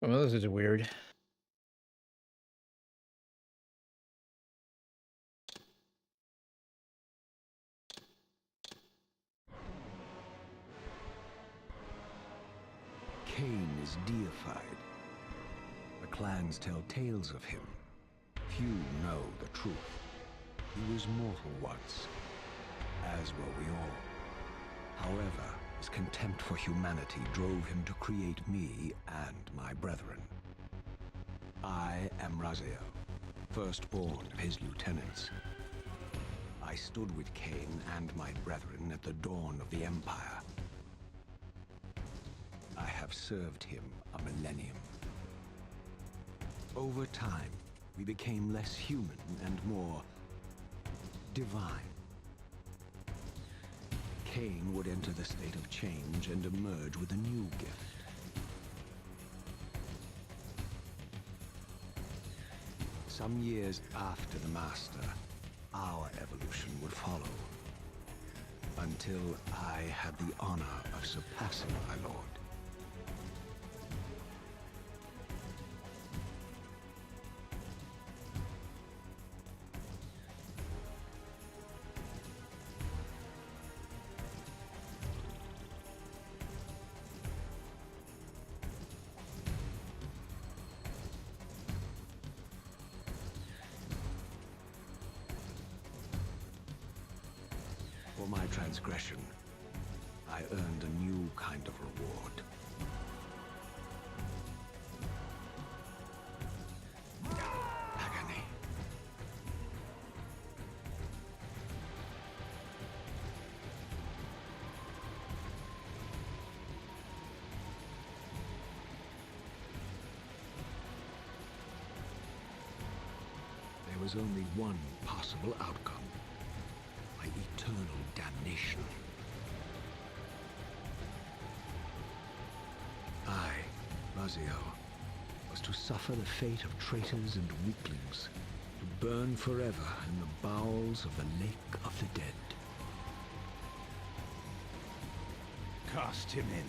Well, this is weird. Kain is deified. The clans tell tales of him. Few know the truth. He was mortal once, as were we all. However, his contempt for humanity drove him to create me and my brethren. I am Raziel, firstborn of his lieutenants. I stood with Kain and my brethren at the dawn of the Empire. I have served him a millennium. Over time, we became less human and more divine. Kain would enter the state of change and emerge with a new gift. Some years after the Master, our evolution would follow. Until I had the honor of surpassing my lord. For my transgression, I earned a new kind of reward. Agony. There was only one possible outcome. My eternal damnation. I, Raziel, was to suffer the fate of traitors and weaklings, to burn forever in the bowels of the Lake of the Dead. Cast him in.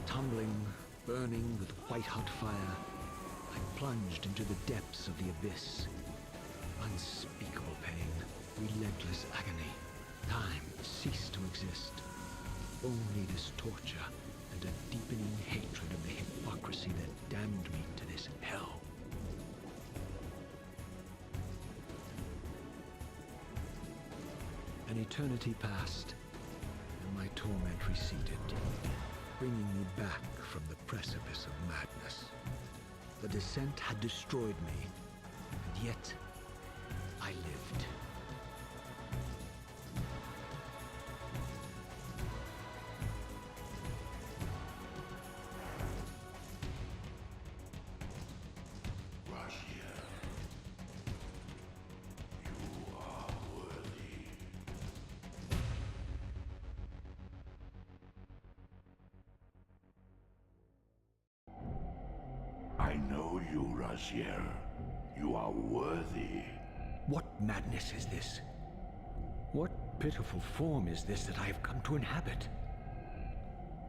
Tumbling, burning with white-hot fire, I plunged into the depths of the abyss. Unspeakable pain, relentless agony. Time ceased to exist. Only this torture and a deepening hatred of the hypocrisy that damned me to this hell. An eternity passed, and my torment receded, bringing me back from the precipice of madness. The descent had destroyed me, and yet I lived. Raziel, you are worthy. I know you, Raziel. You are worthy. What madness is this? What pitiful form is this that I have come to inhabit?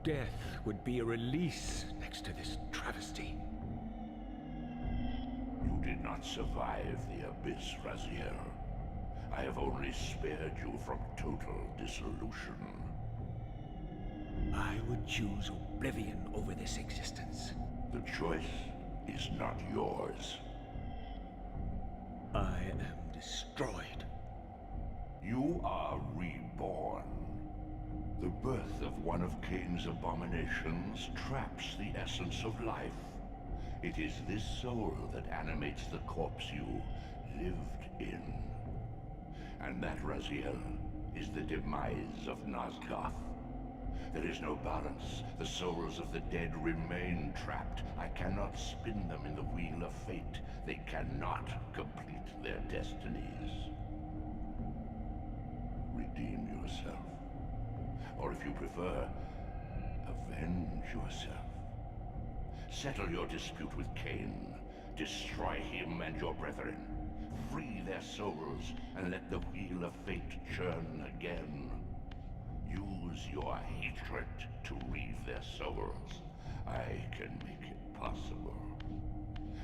Death would be a release next to this travesty. You did not survive the abyss, Raziel. I have only spared you from total dissolution. I would choose oblivion over this existence. The choice is not yours. I am destroyed. You are reborn. The birth of one of Kain's abominations traps the essence of life. It is this soul that animates the corpse you lived in. And that, Raziel, is the demise of Nosgoth. There is no balance. The souls of the dead remain trapped. I cannot spin them in the wheel of fate. They cannot complete their destinies. Redeem yourself. Or if you prefer, avenge yourself. Settle your dispute with Kain. Destroy him and your brethren. Free their souls and let the wheel of fate churn again. Use your hatred to reave their souls. I can make it possible.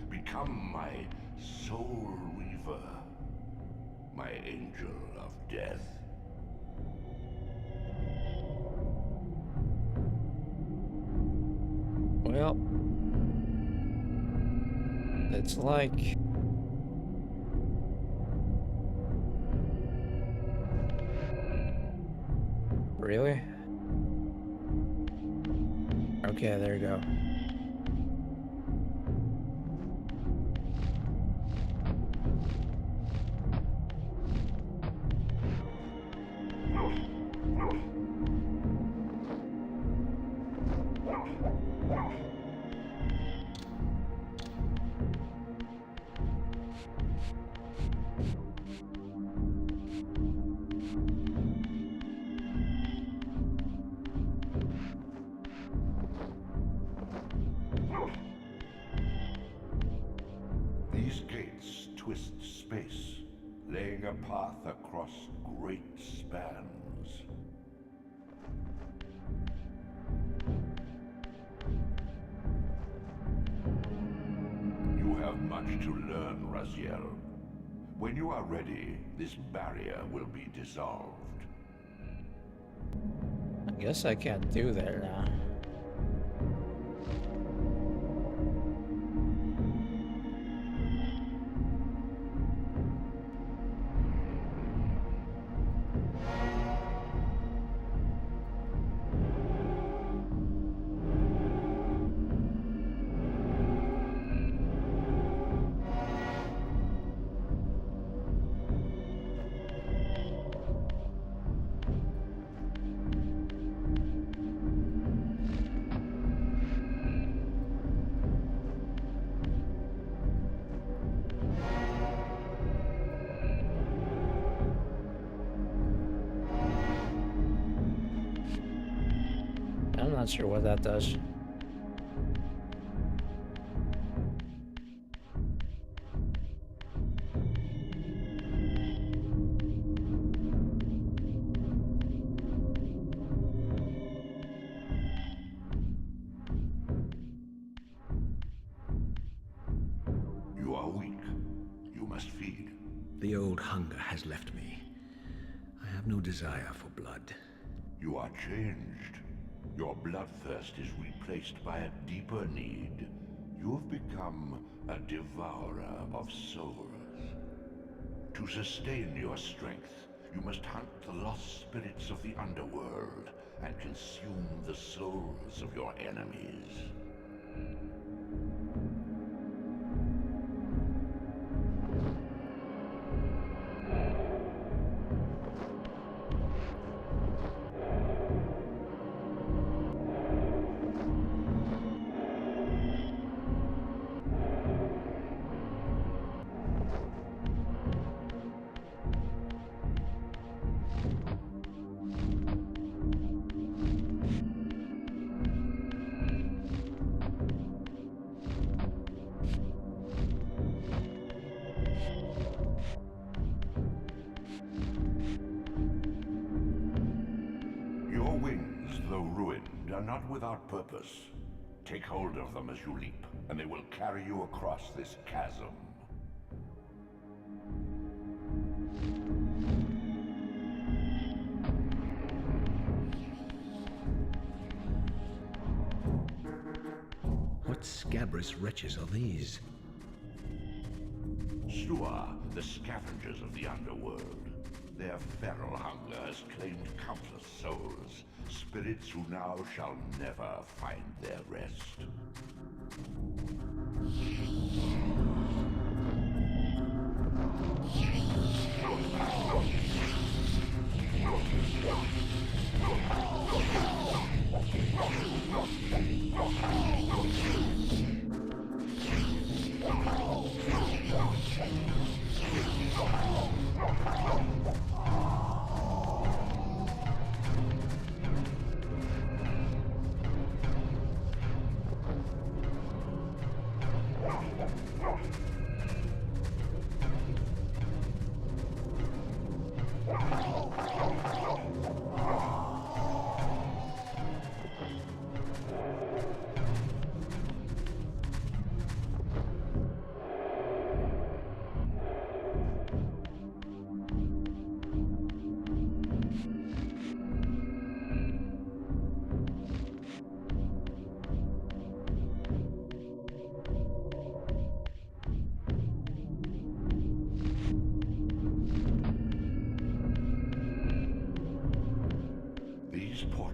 Become my soul reaver, my angel of death. Well, it's like... Really? Okay, there you go. These gates twist space, laying a path across great spans. You have much to learn, Raziel. When you are ready, this barrier will be dissolved. I guess I can't do that now. I'm not sure what that does. You are weak. You must feed. The old hunger has left me. I have no desire for blood. You are changed. Your bloodthirst is replaced by a deeper need. You have become a devourer of souls. To sustain your strength, you must hunt the lost spirits of the underworld and consume the souls of your enemies. Your wings, though ruined, are not without purpose. Take hold of them as you leap, and they will carry you across this chasm. What scabrous wretches are these? Stua, the scavengers of the underworld. Their feral hunger has claimed countless souls, spirits who now shall never find their rest.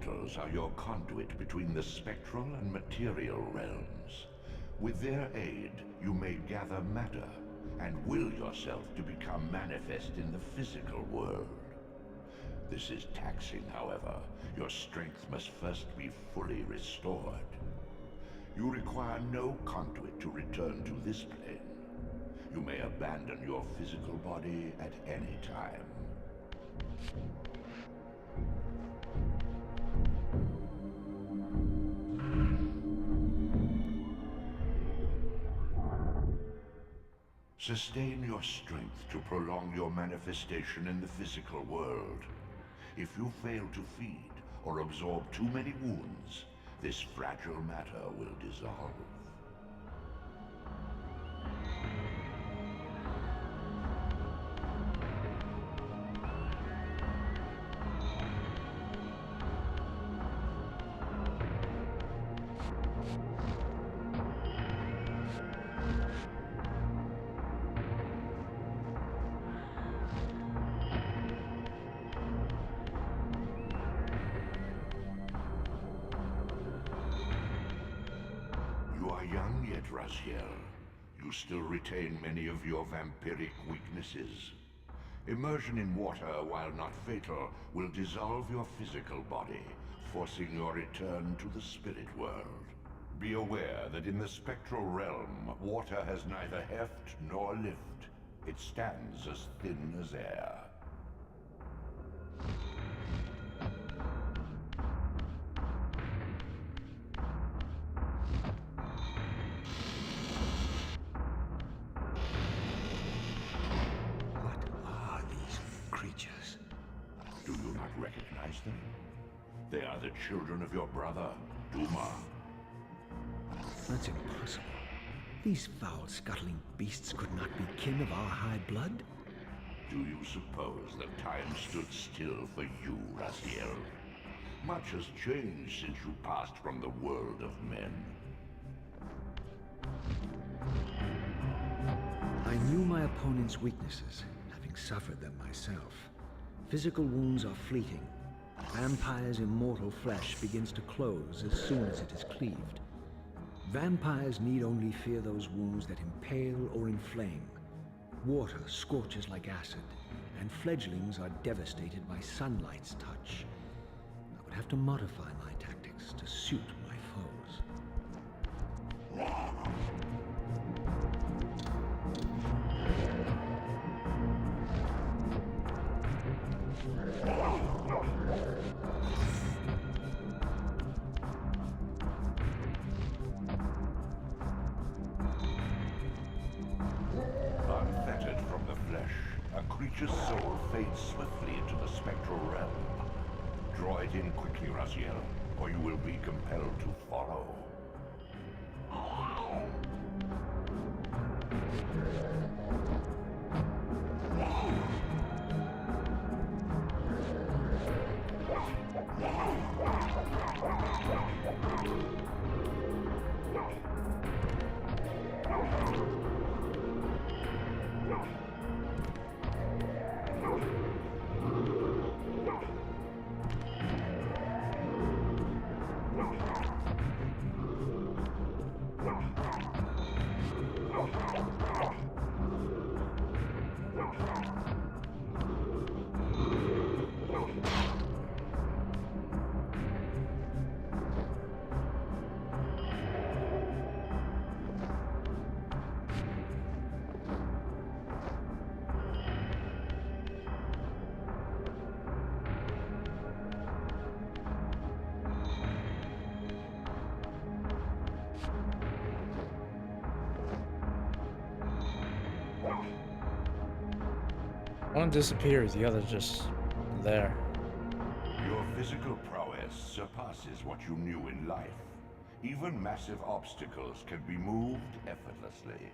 elementals are your conduit between the spectral and material realms. With their aid, you may gather matter and will yourself to become manifest in the physical world. This is taxing, however. Your strength must first be fully restored. You require no conduit to return to this plane. You may abandon your physical body at any time. Sustain your strength to prolong your manifestation in the physical world. If you fail to feed or absorb too many wounds, this fragile matter will dissolve. You are young yet, Raziel. You still retain many of your vampiric weaknesses. Immersion in water, while not fatal, will dissolve your physical body, forcing your return to the spirit world. Be aware that in the spectral realm, water has neither heft nor lift. It stands as thin as air. What are these creatures? Do you not recognize them? They are the children of your brother, Duma. That's impossible. These foul, scuttling beasts could not be kin of our high blood? Do you suppose that time stood still for you, Raziel? Much has changed since you passed from the world of men. I knew my opponent's weaknesses, having suffered them myself. Physical wounds are fleeting. Vampire's immortal flesh begins to close as soon as it is cleaved. Vampires need only fear those wounds that impale or inflame. Water scorches like acid, and fledglings are devastated by sunlight's touch. I would have to modify my tactics to suit my foes. Unfettered from the flesh, a creature's soul fades swiftly into the spectral realm. Draw it in quickly, Raziel, or you will be compelled to follow. One disappears, the other's just there. Your physical prowess surpasses what you knew in life. Even massive obstacles can be moved effortlessly.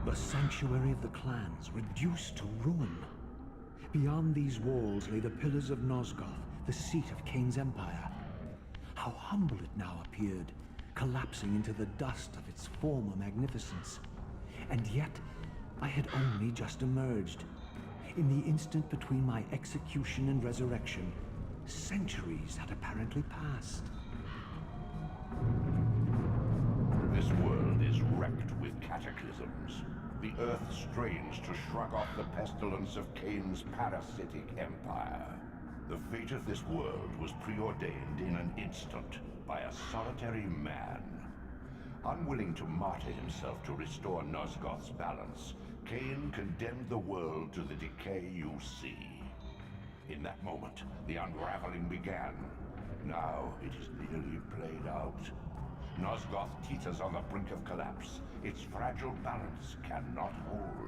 The sanctuary of the clans reduced to ruin. Beyond these walls lay the pillars of Nosgoth, the seat of Kain's empire. How humble it now appeared, collapsing into the dust of its former magnificence. And yet, I had only just emerged. In the instant between my execution and resurrection, centuries had apparently passed. This world is wrecked with cataclysms. The earth strains to shrug off the pestilence of Kain's parasitic empire. The fate of this world was preordained in an instant by a solitary man. Unwilling to martyr himself to restore Nosgoth's balance, Kain condemned the world to the decay you see. In that moment, the unraveling began. Now it is nearly played out. Nosgoth teeters on the brink of collapse. Its fragile balance cannot hold.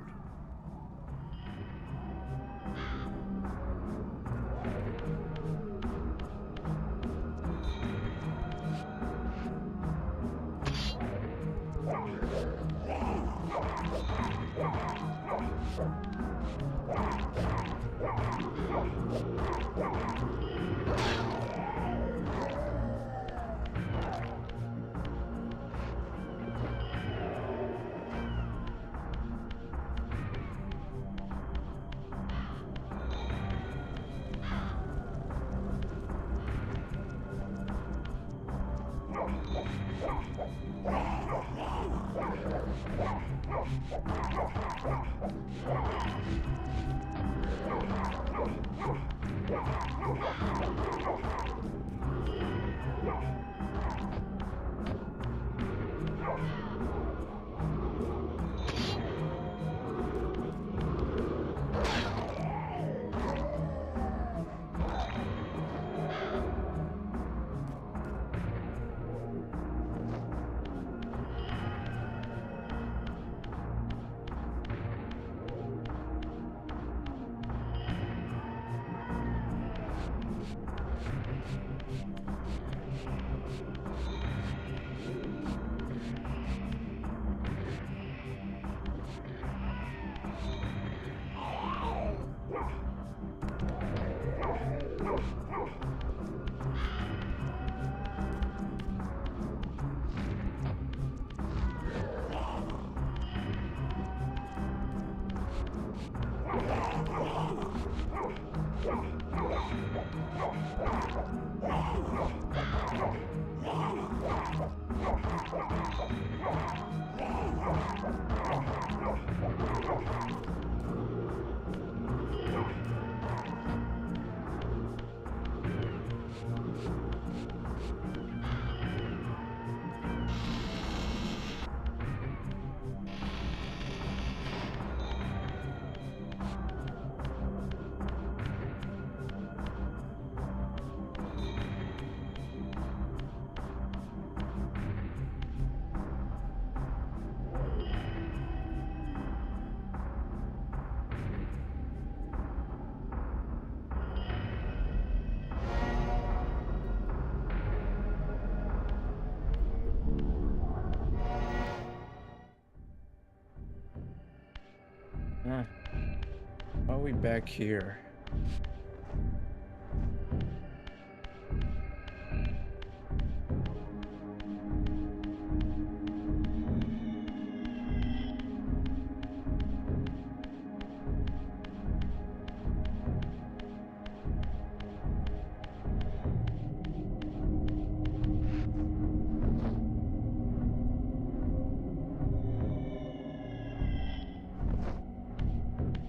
Why are we back here?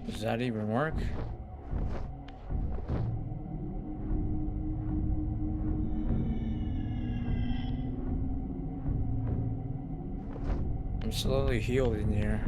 Does that even work? I'm slowly healing here.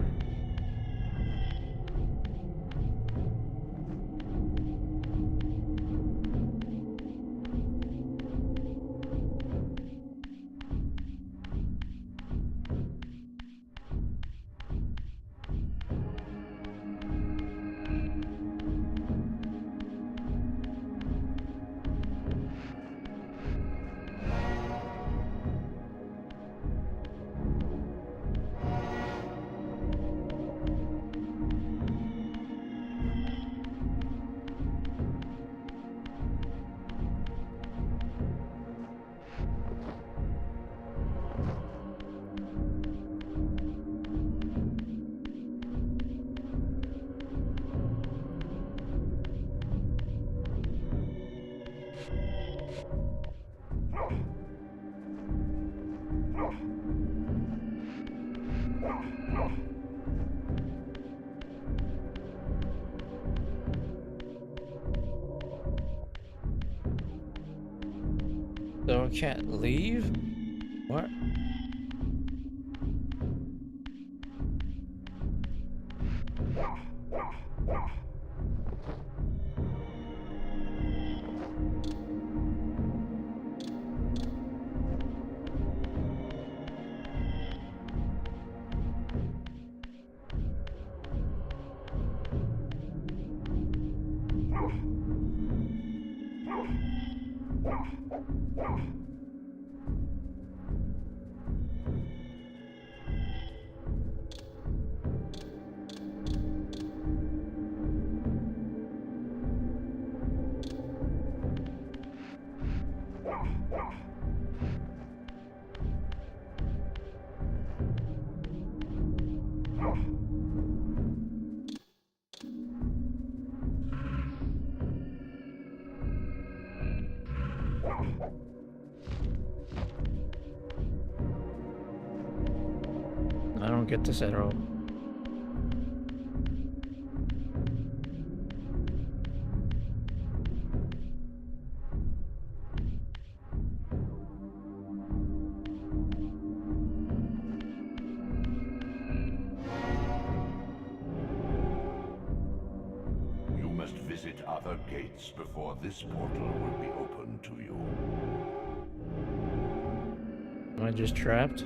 So I can't leave? What? I don't get this at all. You must visit other gates before this portal will be open to you. Am I just trapped?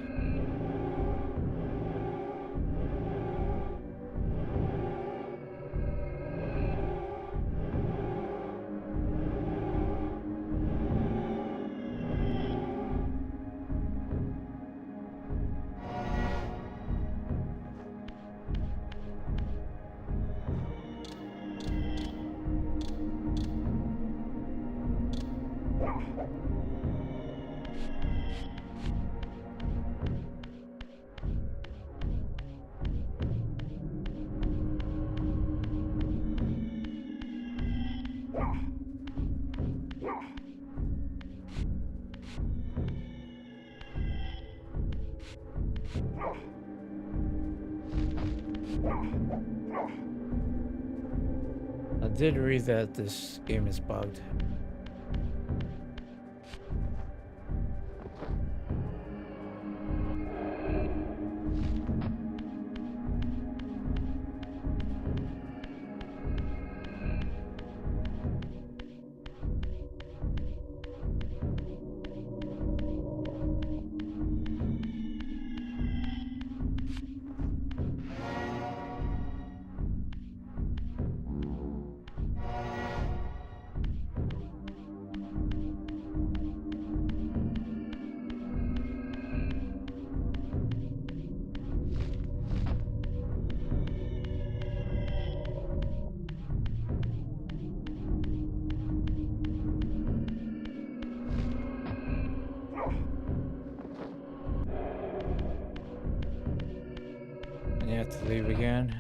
I did read that this game is bugged. And you have to leave again.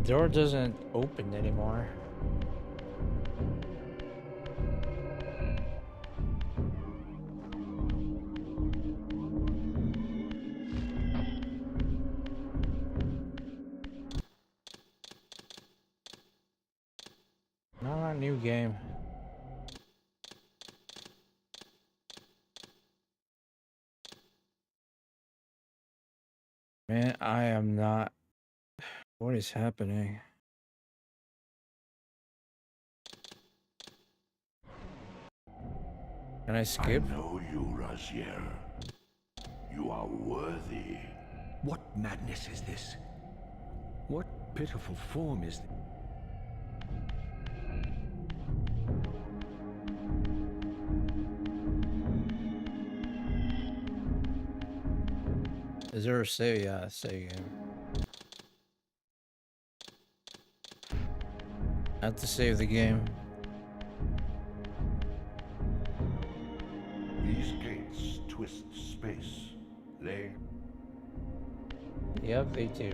door doesn't open anymore. Not a new game. Man, I am not. What is happening? Can I skip? I know you, Razier. You are worthy. What madness is this? What pitiful form is this? Is there a save? Yeah, save game. I have to save the game. These gates twist space. They... Yep, they do.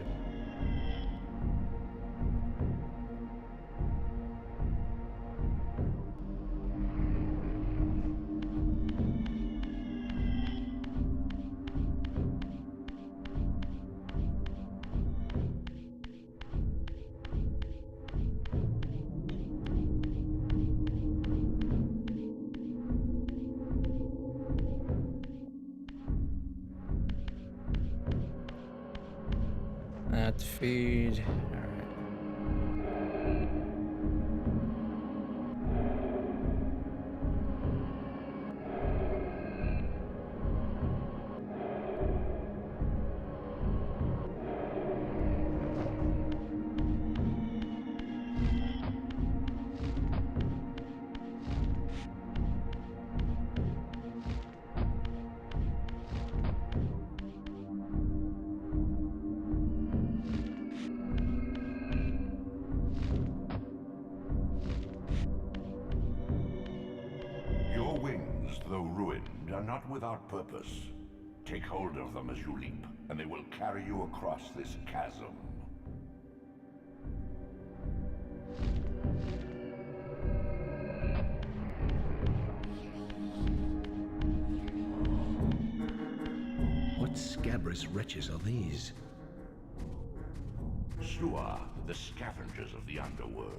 I have to feed. Alright. Your wings, though ruined, are not without purpose. Take hold of them as you leap, and they will carry you across this chasm. What scabrous wretches are these? Shua, the scavengers of the underworld.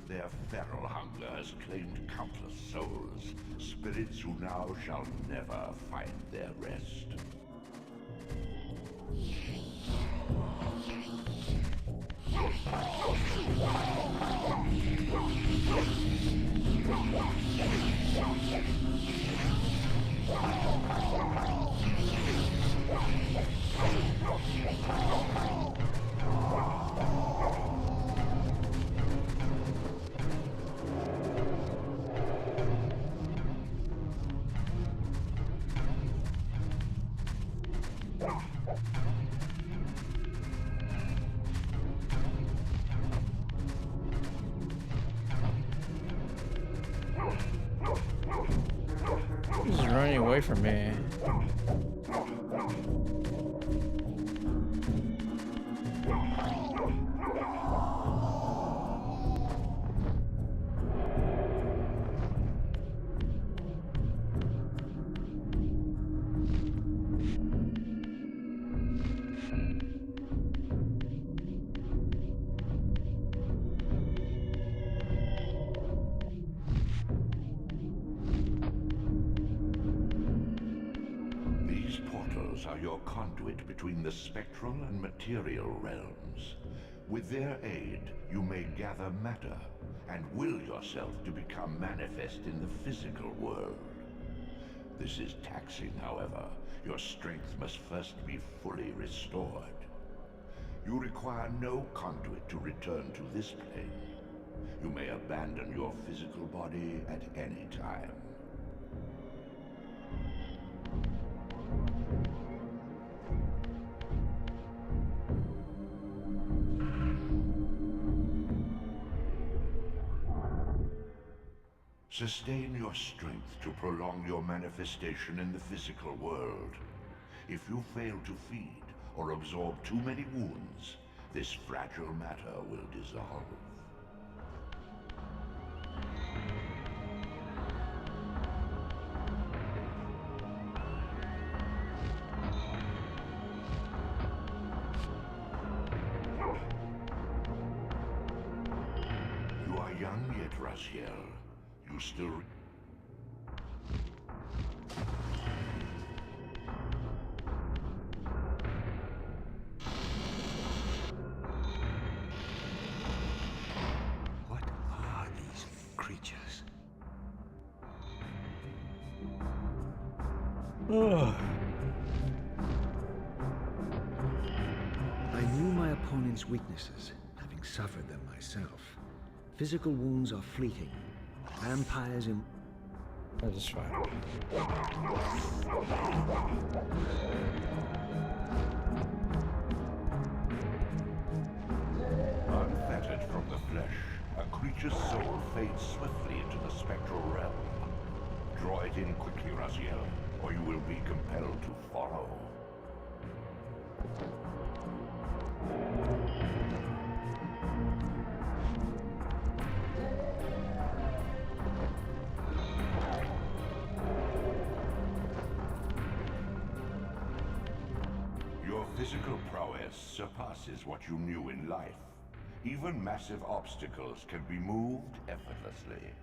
Their feral hunger has claimed countless souls, spirits who now shall never find their rest. He's running away from me. These portals are your conduit between the spectral and material realms. With their aid, you may gather matter and will yourself to become manifest in the physical world. This is taxing, however. Your strength must first be fully restored. You require no conduit to return to this plane. You may abandon your physical body at any time. Sustain your strength to prolong your manifestation in the physical world. If you fail to feed or absorb too many wounds, this fragile matter will dissolve. You are young yet, Raziel. You still... What are these creatures? I knew my opponent's weaknesses, having suffered them myself. Physical wounds are fleeting. Vampires in... That is fine. Unfettered from the flesh, a creature's soul fades swiftly into the spectral realm. Draw it in quickly, Raziel, or you will be compelled to follow. Your physical prowess surpasses what you knew in life. Even massive obstacles can be moved effortlessly.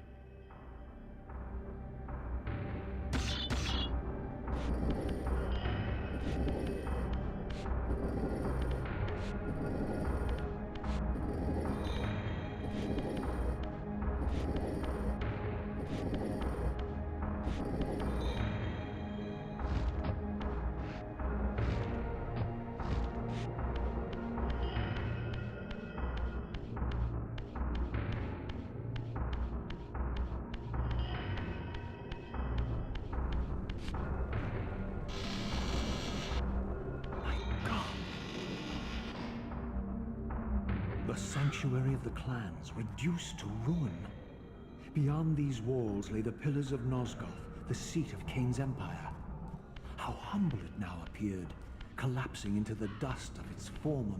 The sanctuary of the clans reduced to ruin. Beyond these walls lay the pillars of Nosgoth, the seat of Kain's empire. How humble it now appeared, collapsing into the dust of its former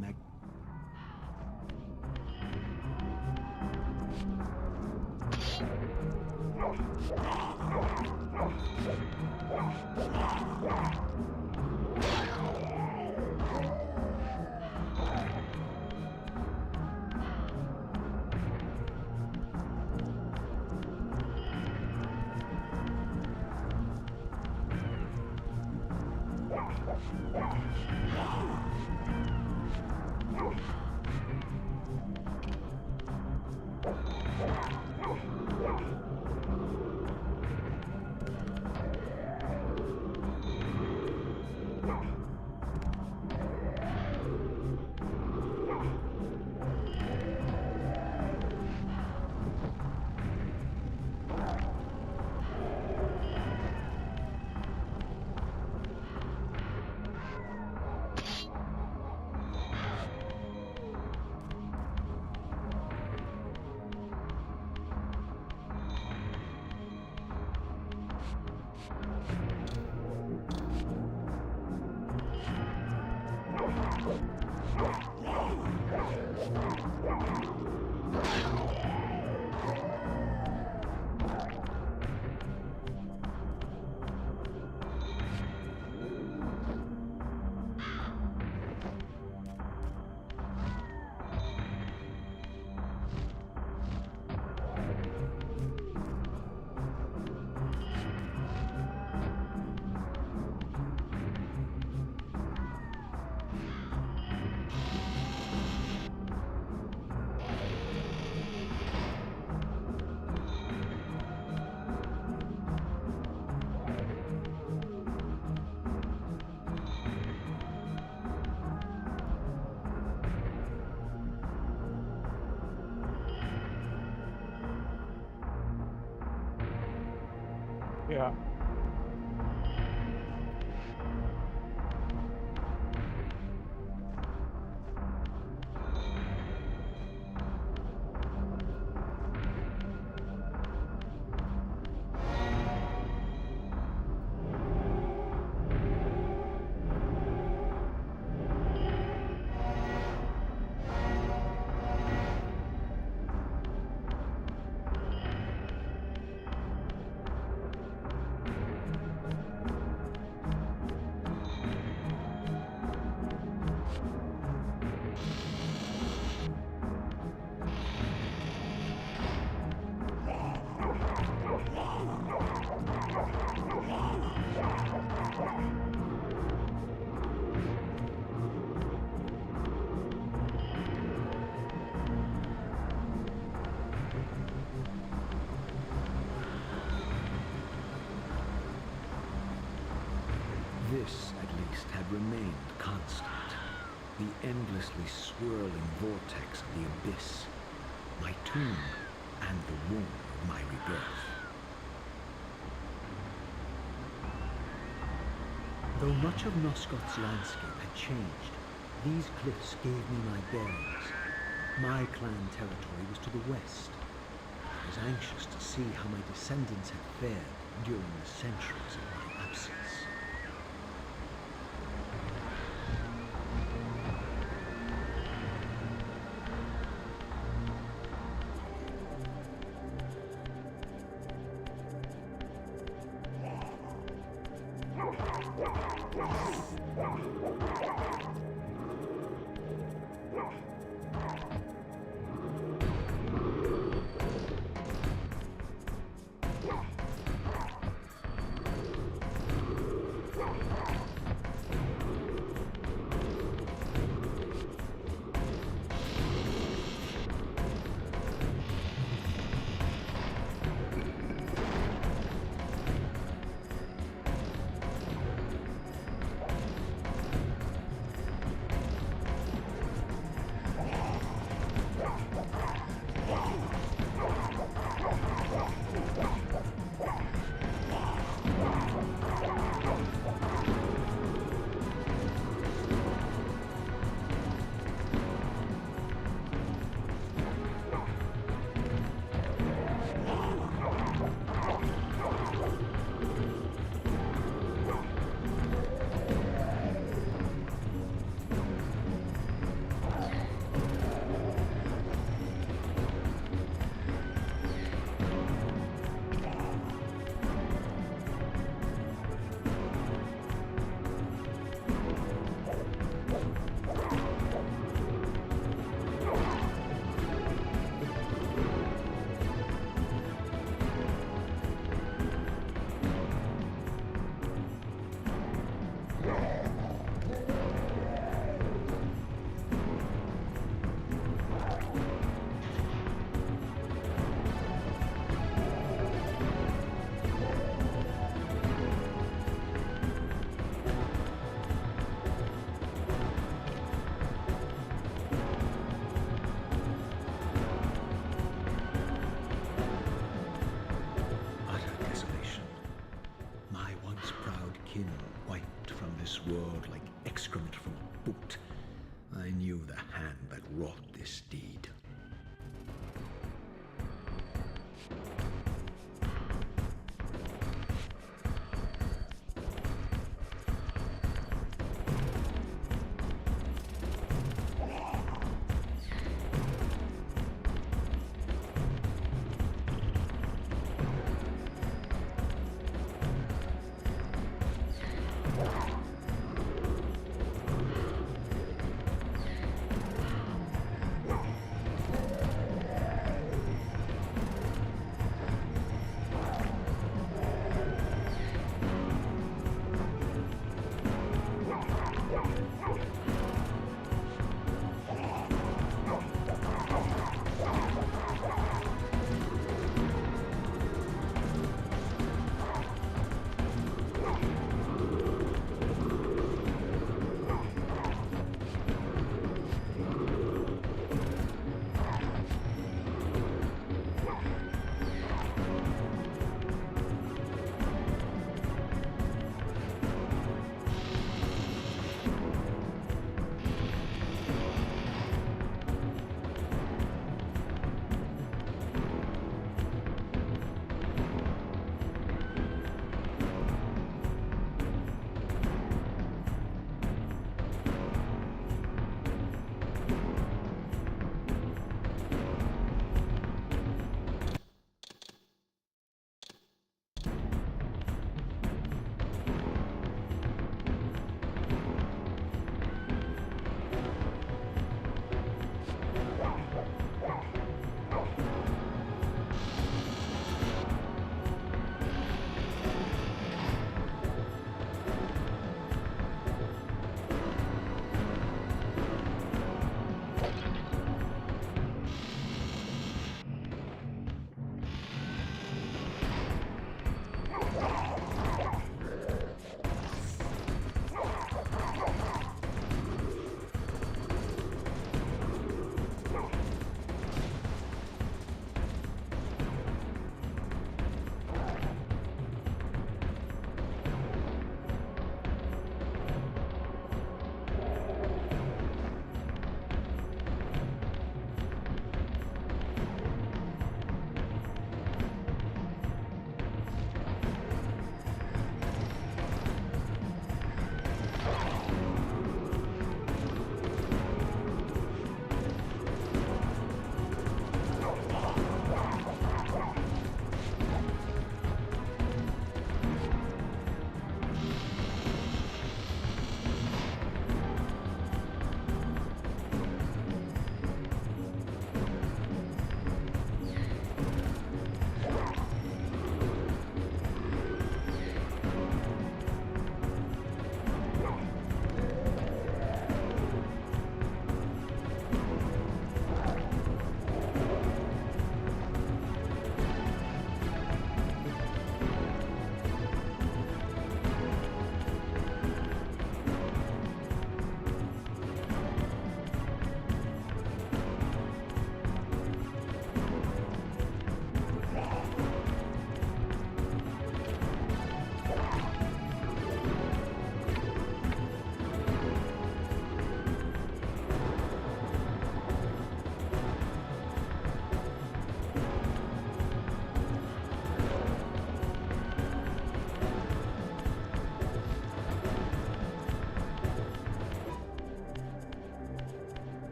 Yeah. This, at least, had remained constant. The endlessly swirling vortex of the abyss. My tomb and the womb of my rebirth. Though much of Nosgoth's landscape had changed, these cliffs gave me my bearings. My clan territory was to the west. I was anxious to see how my descendants had fared during the centuries of my absence. World like excrement from a boot. I knew the hand that wrought this deed.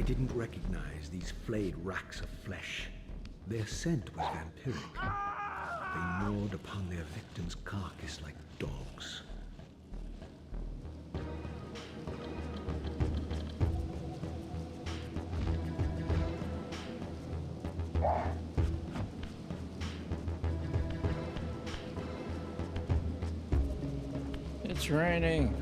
didn't recognize these flayed racks of flesh. Their scent was vampiric. They gnawed upon their victim's carcass like dogs. It's raining.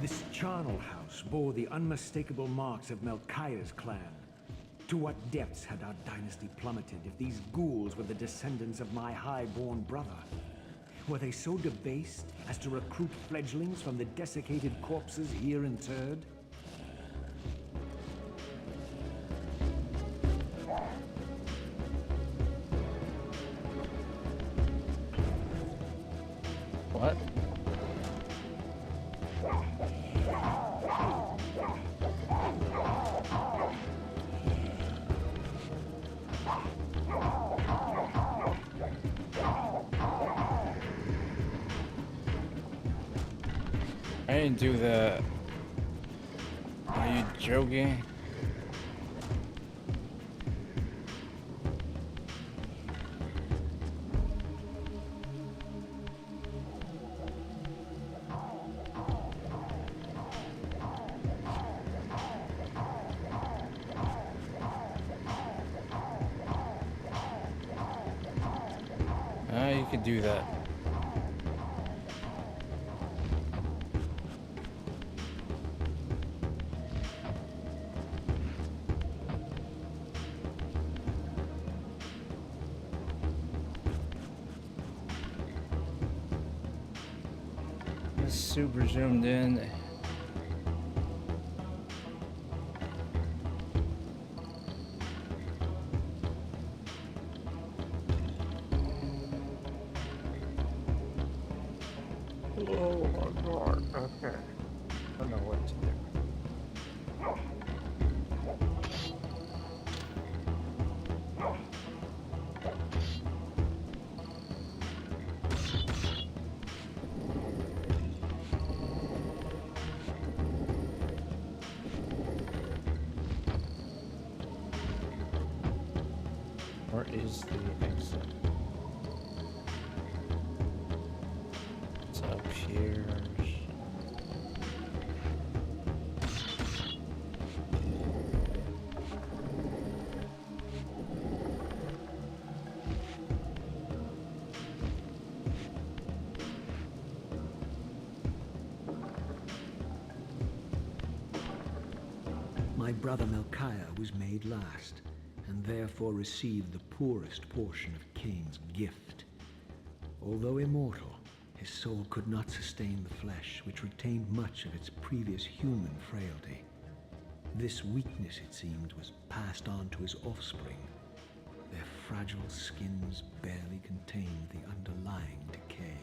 This charnel house bore the unmistakable marks of Melchiah's clan. To what depths had our dynasty plummeted if these ghouls were the descendants of my high-born brother? Were they so debased as to recruit fledglings from the desiccated corpses here interred? What? I didn't do that. Are you joking? You could do that. It's super zoomed in. Oh my god, okay. I don't know what to do. Where is the exit? It's up here. My brother Melchiah was made last, and therefore received the poorest portion of Kain's gift. Although immortal, his soul could not sustain the flesh, which retained much of its previous human frailty. This weakness, it seemed, was passed on to his offspring. Their fragile skins barely contained the underlying decay.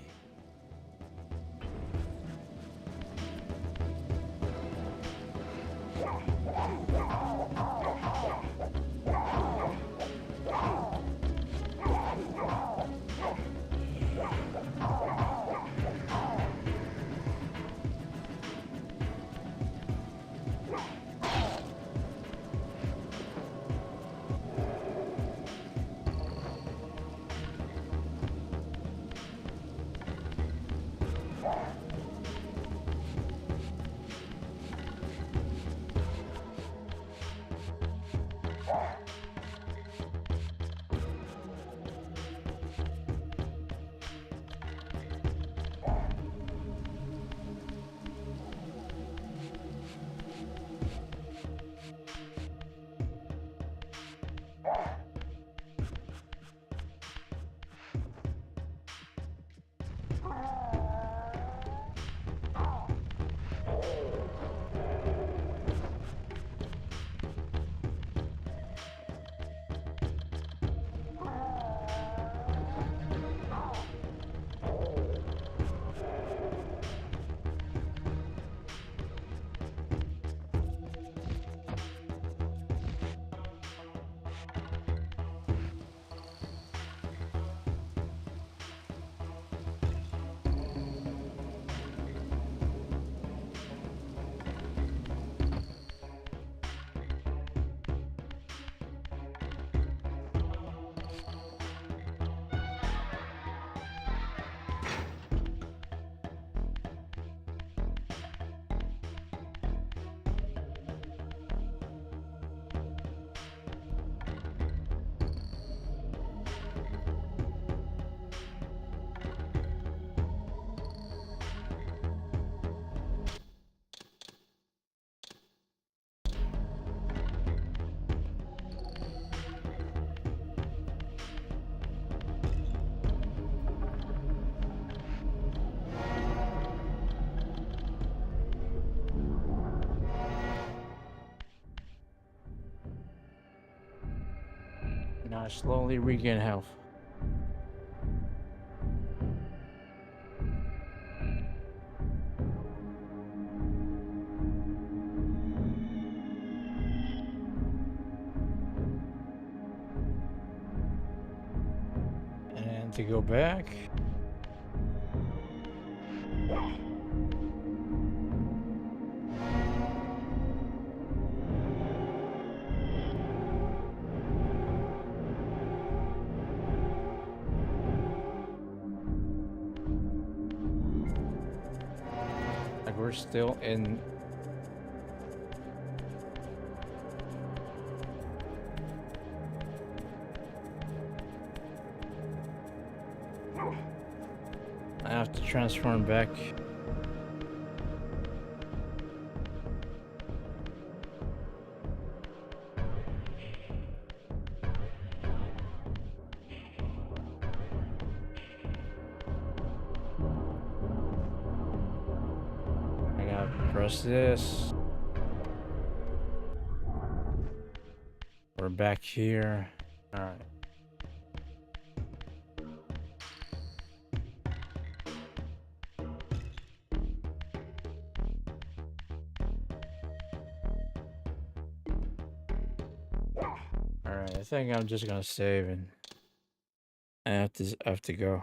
Now I slowly regain health. And to go back. Like we're still in. I have to transform back. I gotta press this. We're back here. All right. Alright, I think I'm just gonna save and I have to go.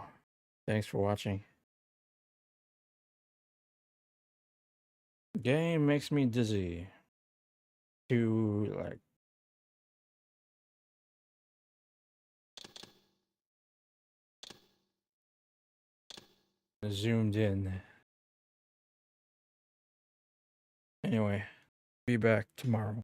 Thanks for watching. Game makes me dizzy. Too like zoomed in. Anyway, be back tomorrow.